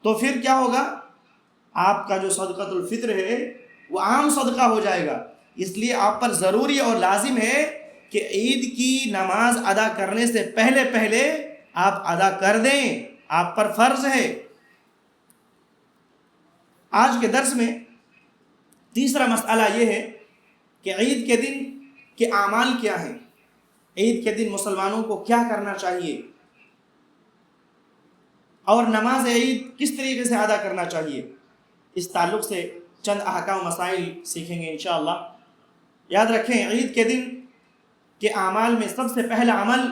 تو پھر کیا ہوگا؟ آپ کا جو صدقۃ الفطر ہے وہ عام صدقہ ہو جائے گا۔ اس لیے آپ پر ضروری اور لازم ہے کہ عید کی نماز ادا کرنے سے پہلے آپ ادا کر دیں، آپ پر فرض ہے۔ آج کے درس میں تیسرا مسئلہ یہ ہے کہ عید کے دن کے اعمال کیا ہیں، عید کے دن مسلمانوں کو کیا کرنا چاہیے اور نماز عید کس طریقے سے ادا کرنا چاہیے۔ اس تعلق سے چند احکام و مسائل سیکھیں گے انشاءاللہ۔ یاد رکھیں، عید کے دن کے اعمال میں سب سے پہلا عمل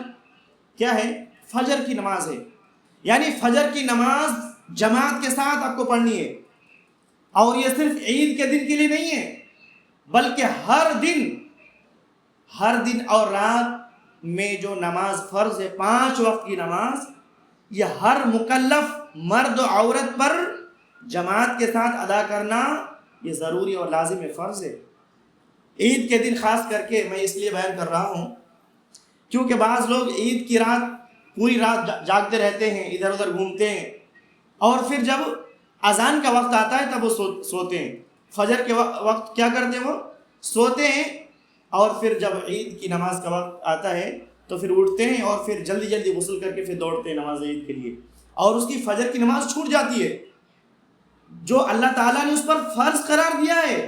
کیا ہے؟ فجر کی نماز ہے، یعنی فجر کی نماز جماعت کے ساتھ آپ کو پڑھنی ہے، اور یہ صرف عید کے دن کے لیے نہیں ہے بلکہ ہر دن اور رات میں جو نماز فرض ہے، 5 وقت کی نماز، یہ ہر مکلف مرد و عورت پر جماعت کے ساتھ ادا کرنا یہ ضروری اور لازم فرض ہے۔ عید کے دن خاص کر کے میں اس لیے بیان کر رہا ہوں کیونکہ بعض لوگ عید کی رات پوری رات جاگتے رہتے ہیں، ادھر ادھر گھومتے ہیں، اور پھر جب اذان کا وقت آتا ہے تب وہ سوتے ہیں۔ فجر کے وقت کیا کرتے ہیں؟ وہ سوتے ہیں، اور پھر جب عید کی نماز کا وقت آتا ہے تو پھر اٹھتے ہیں اور پھر جلدی غسل کر کے پھر دوڑتے ہیں نماز عید کے لیے، اور اس کی فجر کی نماز چھوٹ جاتی ہے۔ جو اللہ تعالیٰ نے اس پر فرض قرار دیا ہے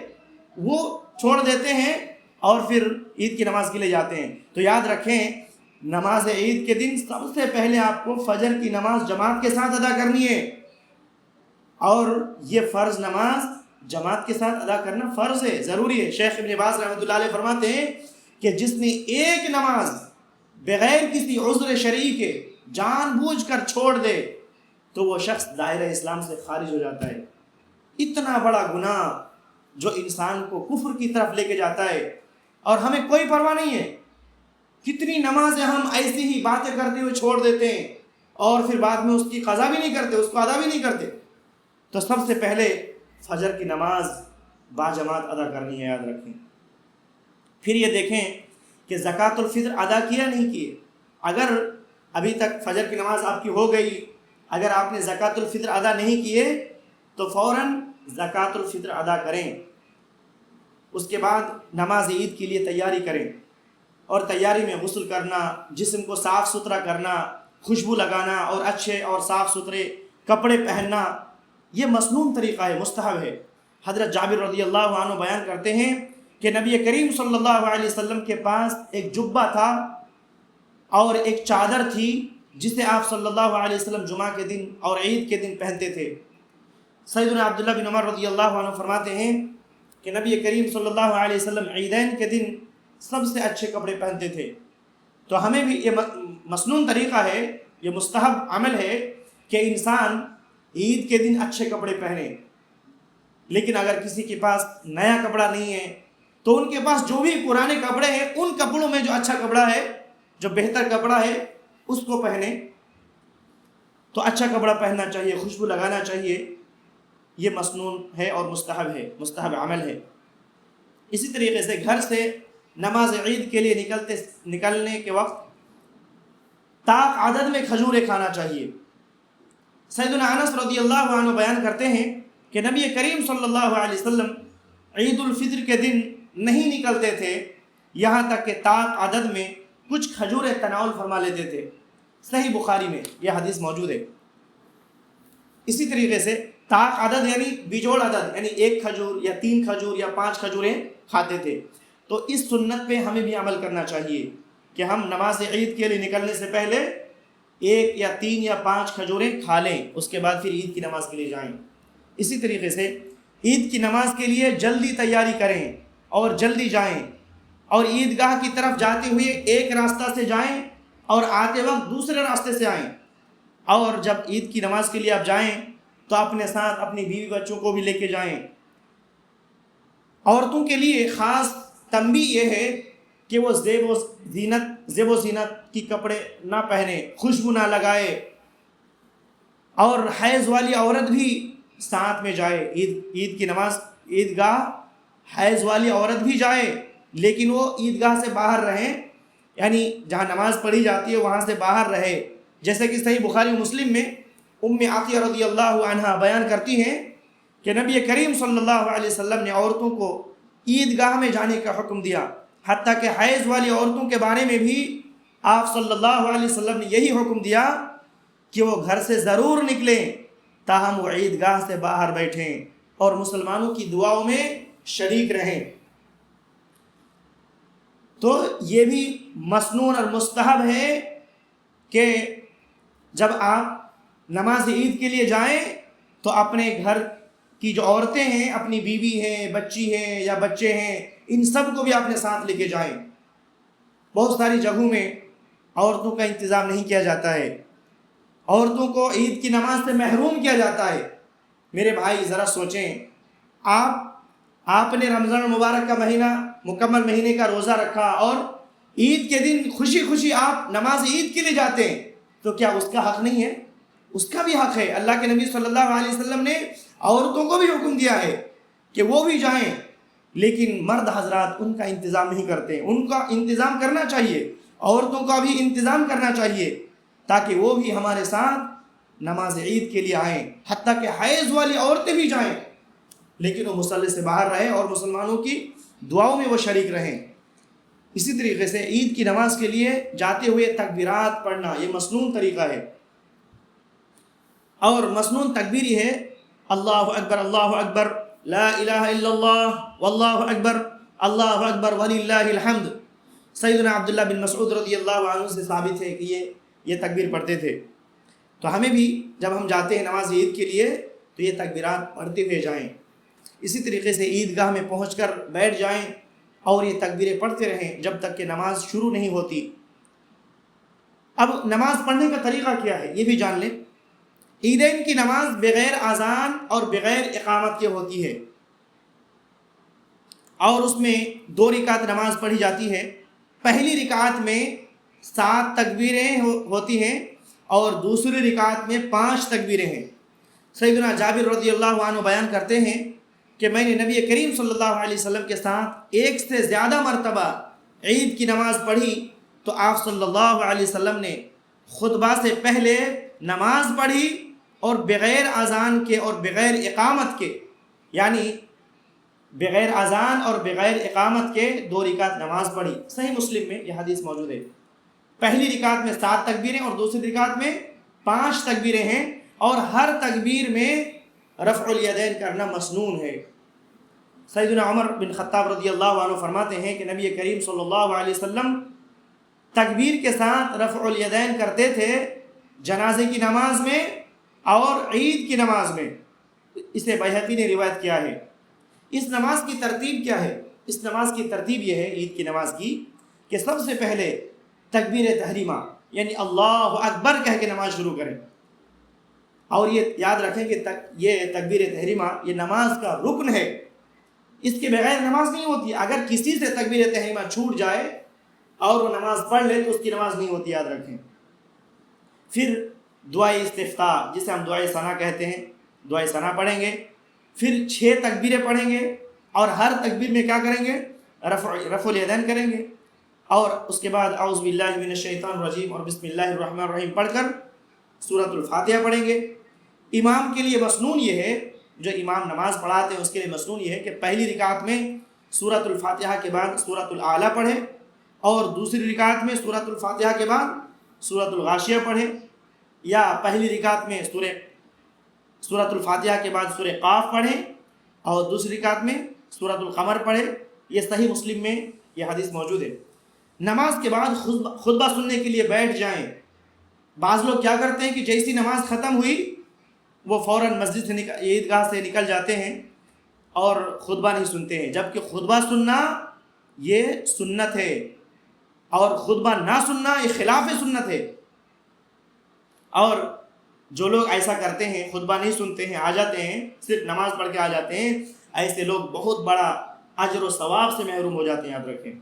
وہ چھوڑ دیتے ہیں اور پھر عید کی نماز کے لیے جاتے ہیں۔ تو یاد رکھیں، نماز عید کے دن سب سے پہلے آپ کو فجر کی نماز جماعت کے ساتھ ادا کرنی ہے، اور یہ فرض نماز جماعت کے ساتھ ادا کرنا فرض ہے، ضروری ہے۔ شیخ ابن باز رحمۃ اللہ علیہ فرماتے ہیں کہ جس نے ایک نماز بغیر کسی عذر شرعی کے جان بوجھ کر چھوڑ دے تو وہ شخص دائرہ اسلام سے خارج ہو جاتا ہے۔ اتنا بڑا گناہ جو انسان کو کفر کی طرف لے کے جاتا ہے، اور ہمیں کوئی پرواہ نہیں ہے، کتنی نمازیں ہم ایسی ہی باتیں کرتے ہوئے چھوڑ دیتے ہیں اور پھر بعد میں اس کی قضا بھی نہیں کرتے، اس کو ادا بھی نہیں کرتے۔ تو سب سے پہلے فجر کی نماز باجماعت ادا کرنی ہے، یاد رکھیں۔ پھر یہ دیکھیں کہ زکوٰۃ الفطر ادا کیا نہیں کیے۔ اگر ابھی تک فجر کی نماز آپ کی ہو گئی، اگر آپ نے زکوٰۃ الفطر ادا نہیں کیے تو فوراً زکوٰۃ الفطر ادا کریں، اس کے بعد نماز عید کے لیے تیاری کریں، اور تیاری میں غسل کرنا، جسم کو صاف ستھرا کرنا، خوشبو لگانا اور اچھے اور صاف ستھرے کپڑے پہننا، یہ مسنون طریقہ ہے، مستحب ہے۔ حضرت جابر رضی اللہ عنہ بیان کرتے ہیں کہ نبی کریم صلی اللہ علیہ وسلم کے پاس ایک جبہ تھا اور ایک چادر تھی جسے آپ صلی اللہ علیہ وسلم جمعہ کے دن اور عید کے دن پہنتے تھے۔ سیدنا عبداللہ بن عمر رضی اللہ عنہ فرماتے ہیں کہ نبی کریم صلی اللہ علیہ وسلم عیدین کے دن سب سے اچھے کپڑے پہنتے تھے۔ تو ہمیں بھی یہ مسنون طریقہ ہے، یہ مستحب عمل ہے کہ انسان عید کے دن اچھے کپڑے پہنے، لیکن اگر کسی کے پاس نیا کپڑا نہیں ہے تو ان کے پاس جو بھی پرانے کپڑے ہیں ان کپڑوں میں جو اچھا کپڑا ہے، جو بہتر کپڑا ہے، اس کو پہنے۔ تو اچھا کپڑا پہننا چاہیے، خوشبو لگانا چاہیے، یہ مسنون ہے اور مستحب ہے، مستحب عمل ہے۔ اسی طریقے سے گھر سے نماز عید کے لیے نکلنے کے وقت طاق عدد میں کھجوریں کھانا چاہیے۔ سیدنا انس رضی اللہ عنہ بیان کرتے ہیں کہ نبی کریم صلی اللہ علیہ وسلم عید الفطر کے دن نہیں نکلتے تھے یہاں تک کہ طاق عدد میں کچھ کھجوریں تناول فرما لیتے تھے۔ صحیح بخاری میں یہ حدیث موجود ہے۔ اسی طریقے سے طاق عدد یعنی بیجوڑ عدد، یعنی 1 کھجور یا 3 کھجور یا 5 کھجوریں کھاتے تھے۔ تو اس سنت پہ ہمیں بھی عمل کرنا چاہیے کہ ہم نماز عید کے لیے نکلنے سے پہلے 1 یا 3 یا 5 کھجوریں کھا لیں، اس کے بعد پھر عید کی نماز کے لیے جائیں۔ اسی طریقے سے عید کی نماز کے لیے جلدی تیاری کریں اور جلدی جائیں، اور عیدگاہ کی طرف جاتے ہوئے ایک راستہ سے جائیں اور آتے وقت دوسرے راستے سے آئیں۔ اور جب عید کی نماز کے لیے آپ جائیں تو اپنے ساتھ اپنی بیوی بچوں کو بھی لے کے جائیں۔ عورتوں کے لیے خاص تنبیہ یہ ہے کہ وہ زیب و زینت کی کپڑے نہ پہنے، خوشبو نہ لگائے، اور حیض والی عورت بھی ساتھ میں جائے عید کی نماز عیدگاہ۔ حیض والی عورت بھی جائے لیکن وہ عیدگاہ سے باہر رہیں، یعنی جہاں نماز پڑھی جاتی ہے وہاں سے باہر رہے۔ جیسے کہ صحیح بخاری مسلم میں عطیہ رضی اللہ عنہ بیان کرتی ہیں کہ نبی کریم صلی اللہ علیہ وسلم نے عورتوں کو عیدگاہ میں جانے کا حکم دیا، حتیٰ کہ حیض والی عورتوں کے بارے میں بھی آپ صلی اللہ علیہ وسلم نے یہی حکم دیا کہ وہ گھر سے ضرور نکلیں تاہم وہ عیدگاہ سے باہر بیٹھیں اور مسلمانوں کی دعاؤں میں شریک رہیں۔ تو یہ بھی مسنون اور مستحب ہے کہ جب آپ نماز عید کے لیے جائیں تو اپنے گھر کی جو عورتیں ہیں، اپنی بیوی ہیں، بچی ہیں یا بچے ہیں، ان سب کو بھی اپنے ساتھ لے کے جائیں۔ بہت ساری جگہوں میں عورتوں کا انتظام نہیں کیا جاتا ہے، عورتوں کو عید کی نماز سے محروم کیا جاتا ہے۔ میرے بھائی ذرا سوچیں، آپ نے رمضان المبارک کا مہینہ، مکمل مہینے کا روزہ رکھا اور عید کے دن خوشی خوشی آپ نماز عید کے لیے جاتے ہیں، تو کیا اس کا حق نہیں ہے؟ اس کا بھی حق ہے۔ اللہ کے نبی صلی اللہ علیہ وسلم نے عورتوں کو بھی حکم دیا ہے کہ وہ بھی جائیں، لیکن مرد حضرات ان کا انتظام نہیں کرتے۔ ان کا انتظام کرنا چاہیے، عورتوں کا بھی انتظام کرنا چاہیے تاکہ وہ بھی ہمارے ساتھ نماز عید کے لیے آئیں۔ حتیٰ کہ حیض والی عورتیں بھی جائیں لیکن وہ مصلی سے باہر رہیں اور مسلمانوں کی دعاؤں میں وہ شریک رہیں۔ اسی طریقے سے عید کی نماز کے لیے جاتے ہوئے تکبیرات پڑھنا یہ مسنون طریقہ ہے، اور مسنون تکبیر یہ ہے اللہ اکبر لا الہ الا اللہ واللہ اکبر وللہ الحمد۔ سیدنا عبداللہ بن مسعود رضی اللہ عنہ سے ثابت ہے کہ یہ تکبیر پڑھتے تھے۔ تو ہمیں بھی جب ہم جاتے ہیں نماز عید کے لیے تو یہ تکبیرات پڑھتے ہوئے جائیں۔ اسی طریقے سے عیدگاہ میں پہنچ کر بیٹھ جائیں اور یہ تکبیریں پڑھتے رہیں جب تک کہ نماز شروع نہیں ہوتی۔ اب نماز پڑھنے کا طریقہ کیا ہے یہ بھی جان لیں۔ عیدین کی نماز بغیر اذان اور بغیر اقامت کے ہوتی ہے، اور اس میں 2 رکعت نماز پڑھی جاتی ہے۔ پہلی رکعت میں 7 تکبیریں ہوتی ہیں اور دوسری رکعت میں 5 تکبیریں ہیں۔ سیدنا جابر رضی اللہ عنہ بیان کرتے ہیں کہ میں نے نبی کریم صلی اللہ علیہ وسلم کے ساتھ 1 سے زیادہ مرتبہ عید کی نماز پڑھی تو آپ صلی اللہ علیہ وسلم نے خطبہ سے پہلے نماز پڑھی اور بغیر اذان کے اور بغیر اقامت کے، یعنی بغیر اذان اور بغیر اقامت کے 2 رکعت نماز پڑھی۔ صحیح مسلم میں یہ حدیث موجود ہے۔ پہلی رکعت میں 7 تکبیریں اور دوسری رکعت میں 5 تکبیریں ہیں، اور ہر تکبیر میں رفع الیدین کرنا مسنون ہے۔ سیدنا عمر بن خطاب رضی اللہ عنہ فرماتے ہیں کہ نبی کریم صلی اللہ علیہ وسلم تکبیر کے ساتھ رفع الیدین کرتے تھے جنازے کی نماز میں اور عید کی نماز میں۔ اسے بیہقی نے روایت کیا ہے۔ اس نماز کی ترتیب کیا ہے؟ اس نماز کی ترتیب یہ ہے عید کی نماز کی کہ سب سے پہلے تکبیر تحریمہ یعنی اللہ اکبر کہہ کے نماز شروع کریں۔ اور یہ یاد رکھیں کہ یہ تکبیر تحریمہ یہ نماز کا رکن ہے، اس کے بغیر نماز نہیں ہوتی۔ اگر کسی سے تکبیر تحریمہ چھوٹ جائے اور وہ نماز پڑھ لے تو اس کی نماز نہیں ہوتی، یاد رکھیں۔ پھر دعائے استفتاح جسے ہم دعائے ثنا کہتے ہیں، دعائے ثنا پڑھیں گے، پھر 6 تکبیریں پڑھیں گے اور ہر تکبیر میں کیا کریں گے؟ رفع الیدین کریں گے، اور اس کے بعد اعوذ باللہ من الشیطان الرجیم اور بسم اللہ الرحمن الرحیم پڑھ کر سورۃ الفاتحہ پڑھیں گے۔ امام کے لیے مسنون یہ ہے، جو امام نماز پڑھاتے ہیں اس کے لیے مسنون یہ ہے کہ پہلی رکعت میں سورۃ الفاتحہ کے بعد سورۃ الاعلیٰ پڑھے، اور دوسری رکعت میں سورۃ الفاتحہ کے بعد سورۃ الغاشیہ پڑھے، یا پہلی رکعت میں سورۃ الفاتحہ کے بعد سورہ قاف پڑھیں اور دوسری رکعت میں سورۃ القمر پڑھے۔ یہ صحیح مسلم میں یہ حدیث موجود ہے۔ نماز کے بعد خطبہ سننے کے لیے بیٹھ جائیں۔ بعض لوگ کیا کرتے ہیں کہ جیسی نماز ختم ہوئی وہ فوراً مسجد سے عیدگاہ سے نکل جاتے ہیں اور خطبہ نہیں سنتے ہیں، جبکہ خطبہ سننا یہ سنت ہے اور خطبہ نہ سننا یہ خلاف سنت ہے۔ اور جو لوگ ایسا کرتے ہیں، خطبہ نہیں سنتے ہیں، آ جاتے ہیں، صرف نماز پڑھ کے آ جاتے ہیں، ایسے لوگ بہت بڑا اجر و ثواب سے محروم ہو جاتے ہیں، یاد رکھیں۔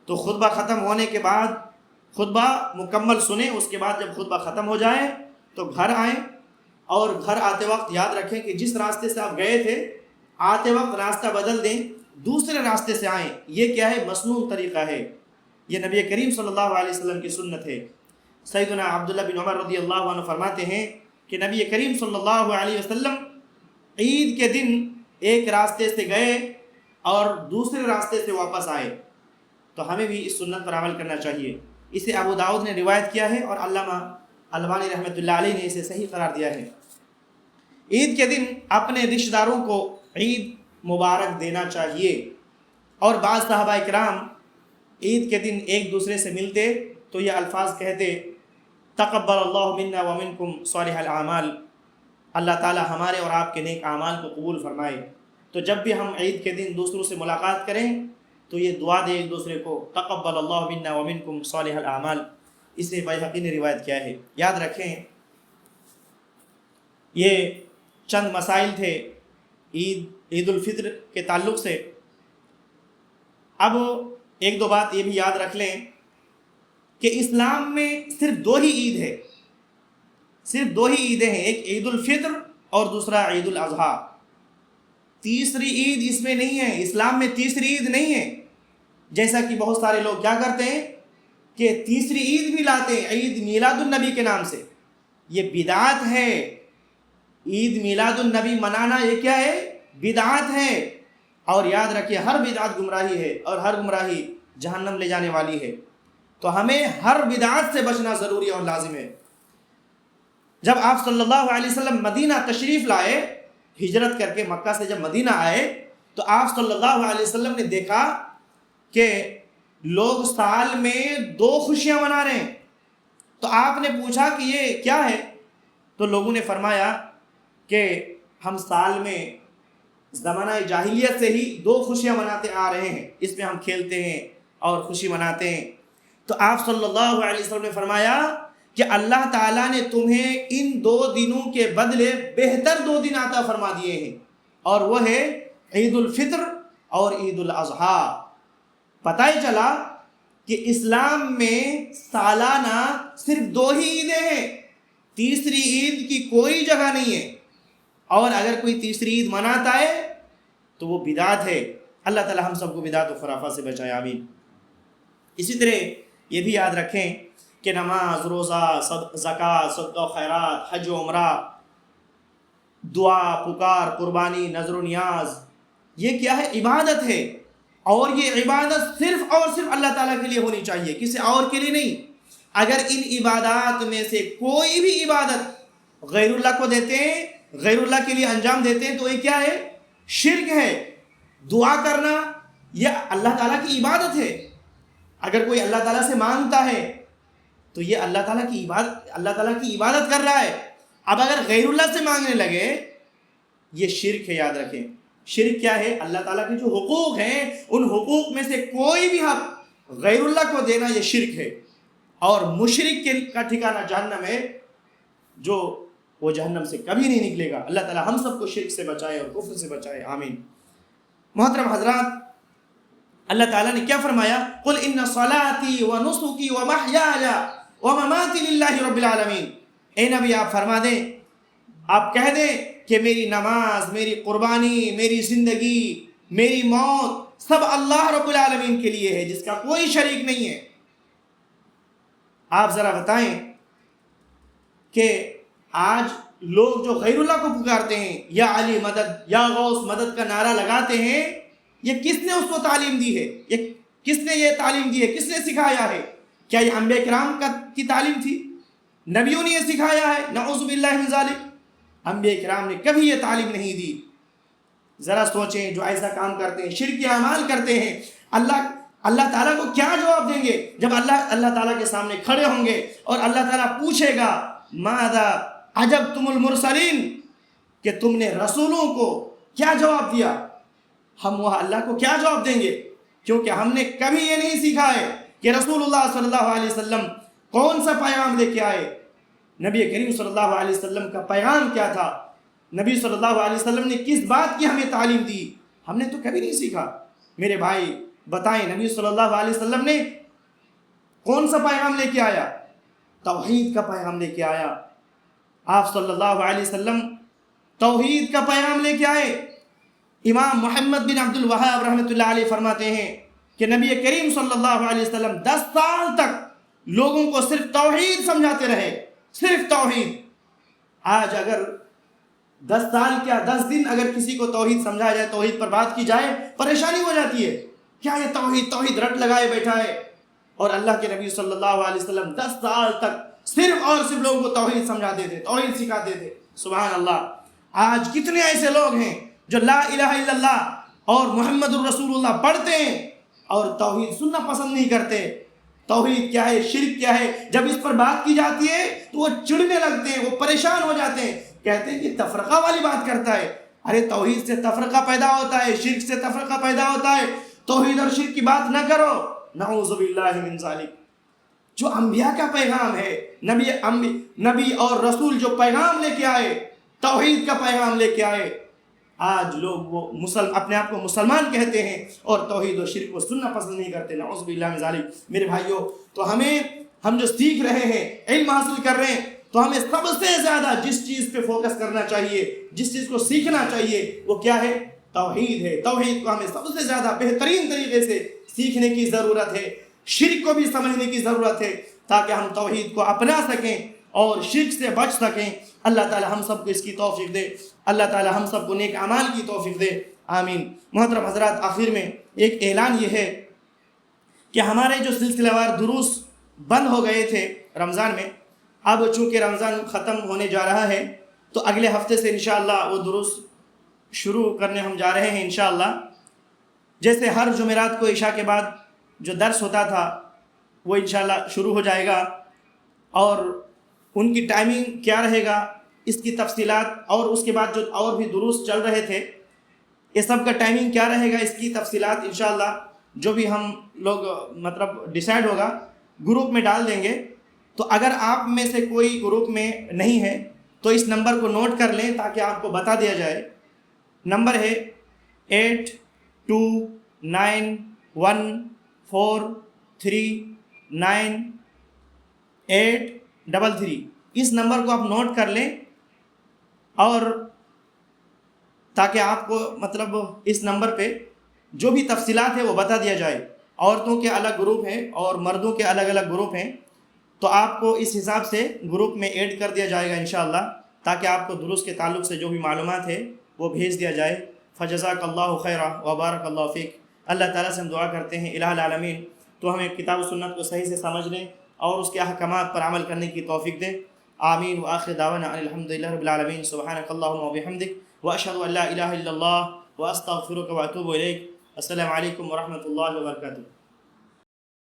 تو خطبہ ختم ہونے کے بعد خطبہ مکمل سنیں، اس کے بعد جب خطبہ ختم ہو جائے تو گھر آئیں، اور گھر آتے وقت یاد رکھیں کہ جس راستے سے آپ گئے تھے آتے وقت راستہ بدل دیں، دوسرے راستے سے آئیں۔ یہ کیا ہے؟ مسنون طریقہ ہے، یہ نبی کریم صلی اللہ علیہ وسلم کی سنت ہے۔ سیدنا عبداللہ بن عمر رضی اللہ عنہ فرماتے ہیں کہ نبی کریم صلی اللہ علیہ وسلم عید کے دن ایک راستے سے گئے اور دوسرے راستے سے واپس آئے، تو ہمیں بھی اس سنت پر عمل کرنا چاہیے۔ اسے ابو داؤد نے روایت کیا ہے اور علامہ البانی رحمۃ اللہ علیہ نے اسے صحیح قرار دیا ہے۔ عید کے دن اپنے رشتہ داروں کو عید مبارک دینا چاہیے، اور بعض صحابہ اکرام عید کے دن ایک دوسرے سے ملتے تو یہ الفاظ کہتے، تقبل اللہ منا ومنکم صالح الاعمال، اللہ تعالی ہمارے اور آپ کے نیک اعمال کو قبول فرمائے۔ تو جب بھی ہم عید کے دن دوسروں سے ملاقات کریں تو یہ دعا دیں ایک دوسرے کو، تقبل اللہ منا ومنکم صالح الاعمال۔ اسے بیہقی نے روایت کیا ہے۔ یاد رکھیں یہ چند مسائل تھے عید الفطر کے تعلق سے۔ اب ایک دو بات یہ بھی یاد رکھ لیں کہ اسلام میں صرف 2 ہی عید ہے، صرف 2 ہی عیدیں ہیں، ایک عید الفطر اور دوسرا عید الاضحیٰ۔ تیسری عید اس میں نہیں ہے، اسلام میں تیسری عید نہیں ہے۔ جیسا کہ بہت سارے لوگ کیا کرتے ہیں کہ تیسری عید بھی لاتے ہیں عید میلاد النبی کے نام سے، یہ بدعت ہے۔ عید میلاد النبی منانا یہ کیا ہے؟ بدعت ہے، اور یاد رکھیے ہر بدعت گمراہی ہے اور ہر گمراہی جہنم لے جانے والی ہے۔ تو ہمیں ہر بدعت سے بچنا ضروری اور لازم ہے۔ جب آپ صلی اللہ علیہ وسلم مدینہ تشریف لائے، ہجرت کر کے مکہ سے جب مدینہ آئے تو آپ صلی اللہ علیہ وسلم نے دیکھا کہ لوگ سال میں 2 خوشیاں منا رہے ہیں۔ تو آپ نے پوچھا کہ یہ کیا ہے؟ تو لوگوں نے فرمایا کہ ہم سال میں زمانہ جاہلیت سے ہی 2 خوشیاں مناتے آ رہے ہیں، اس میں ہم کھیلتے ہیں اور خوشی مناتے ہیں۔ تو آپ صلی اللہ علیہ وسلم نے فرمایا کہ اللہ تعالیٰ نے تمہیں ان 2 دنوں کے بدلے بہتر 2 دن عطا فرما دیے ہیں، اور وہ ہے عید الفطر اور عید الاضحیٰ۔ پتہ ہی چلا کہ اسلام میں سالانہ صرف 2 ہی عیدیں ہیں، تیسری عید کی کوئی جگہ نہیں ہے، اور اگر کوئی تیسری عید مناتا ہے تو وہ بدعت ہے۔ اللہ تعالی ہم سب کو بدعت و خرافات سے بچائے، آمین۔ اسی طرح یہ بھی یاد رکھیں کہ نماز، روزہ، زکوٰۃ، صدقہ و خیرات، حج و عمرہ، دعا، پکار، قربانی، نذر و نیاز، یہ کیا ہے؟ عبادت ہے، اور یہ عبادت صرف اور صرف اللہ تعالیٰ کے لیے ہونی چاہیے، کسی اور کے لیے نہیں۔ اگر ان عبادات میں سے کوئی بھی عبادت غیر اللہ کو دیتے ہیں، غیر اللہ کے لیے انجام دیتے ہیں، تو یہ کیا ہے؟ شرک ہے۔ دعا کرنا یہ اللہ تعالیٰ کی عبادت ہے۔ اگر کوئی اللہ تعالیٰ سے مانگتا ہے تو یہ اللہ تعالیٰ کی عبادت کر رہا ہے۔ اب اگر غیر اللہ سے مانگنے لگے یہ شرک ہے، یاد رکھیں۔ شرک کیا ہے؟ اللہ تعالیٰ کے جو حقوق ہیں ان حقوق میں سے کوئی بھی حق غیر اللہ کو دینا یہ شرک ہے، اور مشرک کا ٹھکانہ جہنم ہے، جو وہ جہنم سے کبھی نہیں نکلے گا۔ اللہ تعالی ہم سب کو شرک سے بچائے اور کفر سے بچائے، آمین۔ محترم حضرات، اللہ تعالیٰ نے کیا فرمایا؟ قل ان صلاتی و نسکی و محیای و مماتی للہ رب العالمین۔ اے نبی آپ فرما دیں، آپ کہہ دیں کہ میری نماز، میری قربانی، میری زندگی، میری موت سب اللہ رب العالمین کے لیے ہے، جس کا کوئی شریک نہیں ہے۔ آپ ذرا بتائیں کہ آج لوگ جو غیر اللہ کو پکارتے ہیں، یا علی مدد، یا غوث مدد کا نعرہ لگاتے ہیں، یہ کس نے اس کو تعلیم دی ہے؟ یہ کس نے یہ تعلیم دی ہے؟ کس نے سکھایا ہے؟ کیا یہ انبیاء کرام کی تعلیم تھی؟ نبیوں نے یہ سکھایا ہے؟ نعوذ باللہ من ذالک۔ انبیاء کرام نے کبھی یہ تعلیم نہیں دی۔ ذرا سوچیں، جو ایسا کام کرتے ہیں، شرک اعمال کرتے ہیں، اللہ تعالیٰ کو کیا جواب دیں گے جب اللہ تعالیٰ کے سامنے کھڑے ہوں گے اور اللہ تعالیٰ پوچھے گا ماذا اجبتم المرسلین، کہ تم نے رسولوں کو کیا جواب دیا؟ ہم وہاں اللہ کو کیا جواب دیں گے؟ کیونکہ ہم نے کبھی یہ نہیں سیکھا ہے کہ رسول اللہ صلی اللہ علیہ وسلم کون سا پیغام لے کے آئے، نبی کریم صلی اللہ علیہ وسلم کا پیغام کیا تھا، نبی صلی اللہ علیہ وسلم نے کس بات کی ہمیں تعلیم دی، ہم نے تو کبھی نہیں سیکھا۔ میرے بھائی بتائیں، نبی صلی اللہ علیہ وسلم نے کون سا پیغام لے کے آیا؟ توحید کا پیغام لے کے آیا۔ آپ صلی اللہ علیہ وسلم توحید کا پیغام لے کے آئے۔ امام محمد بن عبد الوہاب رحمۃ اللہ علیہ فرماتے ہیں کہ نبی کریم صلی اللہ علیہ وسلم 10 سال تک لوگوں کو صرف توحید سمجھاتے رہے، صرف توحید۔ آج اگر 10 سال کیا 10 دن اگر کسی کو توحید سمجھایا جائے، توحید پر بات کی جائے، پریشانی ہو جاتی ہے۔ کیا یہ توحید رٹ لگائے بیٹھا ہے؟ اور اللہ کے نبی صلی اللہ علیہ وسلم 10 سال تک صرف اور صرف لوگوں کو توحید سمجھاتے تھے، توحید سکھاتے تھے۔ سبحان اللہ۔ آج کتنے ایسے لوگ ہیں جو لا الہ الا اللہ اور محمد الرسول اللہ پڑھتے ہیں اور توحید سننا پسند نہیں کرتے۔ توحید کیا ہے، شرک کیا ہے، جب اس پر بات کی جاتی ہے تو وہ چڑھنے لگتے ہیں، وہ پریشان ہو جاتے ہیں، کہتے ہیں کہ تفرقہ والی بات کرتا ہے۔ ارے توحید سے تفرقہ پیدا ہوتا ہے، شرک سے تفرقہ پیدا ہوتا ہے، توحید اور شرک کی بات نہ کرو، نعوذ باللہ من ذالک۔ جو انبیاء کا پیغام ہے، نبی اور رسول جو پیغام لے کے آئے، توحید کا پیغام لے کے آئے، آج لوگ وہ اپنے آپ کو مسلمان کہتے ہیں اور توحید و شرک کو سننا پسند نہیں کرتے، نعوذ باللہ من ذالک۔ میرے بھائیوں، تو ہم جو سیکھ رہے ہیں، علم حاصل کر رہے ہیں، تو ہمیں سب سے زیادہ جس چیز پہ فوکس کرنا چاہیے، جس چیز کو سیکھنا چاہیے، وہ کیا ہے؟ توحید ہے۔ توحید کو ہمیں سب سے زیادہ بہترین طریقے سے سیکھنے کی ضرورت ہے، شرک کو بھی سمجھنے کی ضرورت ہے، تاکہ ہم توحید کو اپنا سکیں اور شرک سے بچ سکیں۔ اللہ تعالی ہم سب کو اس کی توفیق دے، اللہ تعالی ہم سب کو نیک اعمال کی توفیق دے، آمین۔ محترم حضرات، آخر میں ایک اعلان یہ ہے کہ ہمارے جو سلسلہ وار دروس بند ہو گئے تھے رمضان میں، اب چونکہ رمضان ختم ہونے جا رہا ہے تو اگلے ہفتے سے انشاءاللہ وہ دروس شروع کرنے ہم جا رہے ہیں انشاءاللہ۔ جیسے ہر جمعرات کو عشاء کے بعد جو درس ہوتا تھا وہ انشاءاللہ شروع ہو جائے گا، اور ان کی ٹائمنگ کیا رہے گا، اس کی تفصیلات، اور اس کے بعد جو اور بھی دروس چل رہے تھے یہ سب کا ٹائمنگ کیا رہے گا، اس کی تفصیلات انشاءاللہ جو بھی ہم لوگ ڈیسائیڈ ہوگا گروپ میں ڈال دیں گے۔ تو اگر آپ میں سے کوئی گروپ میں نہیں ہے تو اس نمبر کو نوٹ کر لیں تاکہ آپ کو بتا دیا جائے۔ نمبر ہے 8291439833۔ اس نمبر کو آپ نوٹ کر لیں، اور تاکہ آپ کو اس نمبر پہ جو بھی تفصیلات ہیں وہ بتا دیا جائے۔ عورتوں کے الگ گروپ ہیں اور مردوں کے الگ الگ گروپ ہیں، تو آپ کو اس حساب سے گروپ میں ایڈ کر دیا جائے گا انشاءاللہ، تاکہ آپ کو دروس کے تعلق سے جو بھی معلومات ہے وہ بھیج دیا جائے۔ فجزاک اللہ خیرہ وبارک اللہ فیک۔ اللہ تعالیٰ سے ہم دعا کرتے ہیں الہ العالمین تو ہمیں کتاب و سنت کو صحیح سے سمجھنے اور اس کے احکامات پر عمل کرنے کی توفیق دے، آمین۔ وآخر دعوانا ان الحمدللہ رب العالمین۔ سبحانک اللہم وبحمدک واشہد ان لا الہ الا اللہ واستغفرک واتوب الیک۔ السلام علیکم ورحمۃ اللہ وبرکاتہ۔